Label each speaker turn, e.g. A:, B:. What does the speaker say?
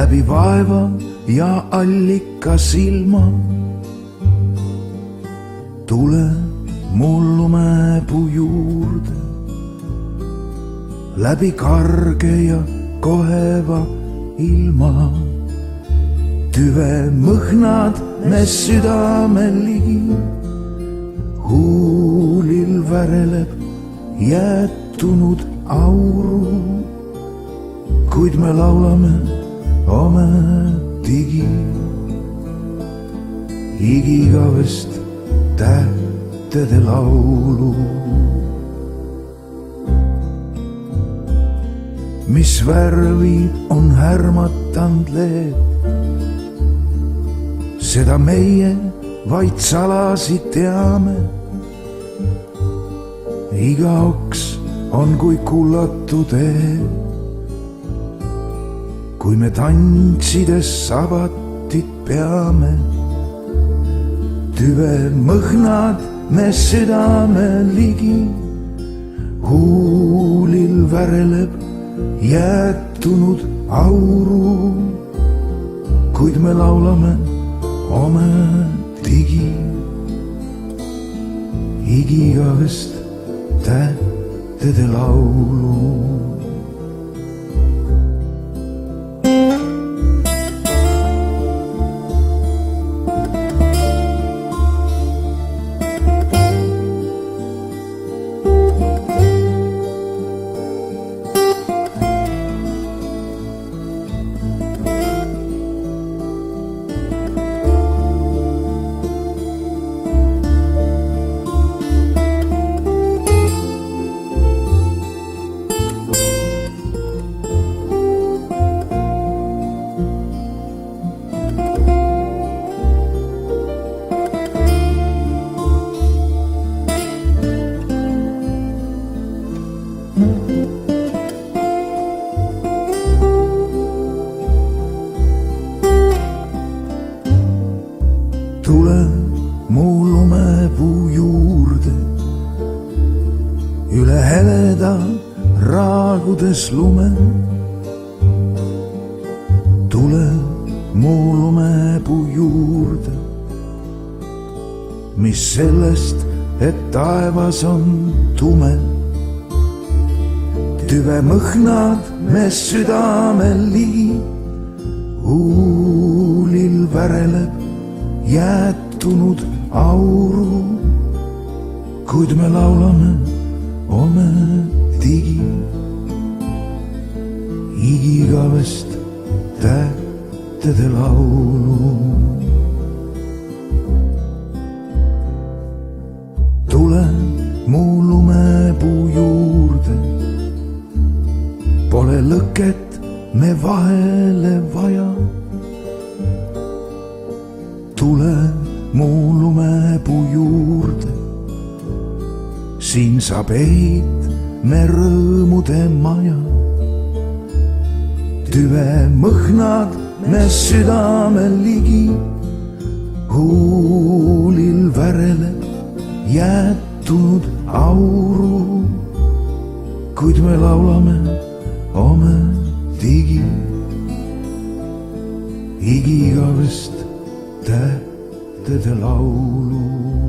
A: läbi vaeva ja allika silma. Tule mullumäepuu juurde, läbi karge ja koheva ilma. Tüve mõhnad me südamel ligi, huulil väreleb jäätunud auru, kuid me laulame ometigi igigavest tähtede laulu. Mis värvi on härmatanud leed, seda meie vaid salasi teame. Iga oks on kui kullatu tee, kui me tantsides sabatit peame. Tüve mõhnad me südame ligi, huulil väreleb jäätunud auru, kuid me laulame ometigi igigavest tähtede laulu. Tule mu lumepuu juurde, üle heleda raagudes lume. Tule mu lumepuu juurde, mis sellest, et taevas on tume. Tüve mõhnad me südamel ligi, huulil väreleb jäätunud auru, kuid me laulame ometigi igigavest tähtede laulu. Tule mu lumepuu juurde, pole lõket me vahele vaja. Tule mu lumepuu juurde, siin saab me rõõmude maja. Tüve mõhnad me südamel ligi, huulil väreleb jäätunud auru, kuid me laulame ometigi igigavest tähtede laulu.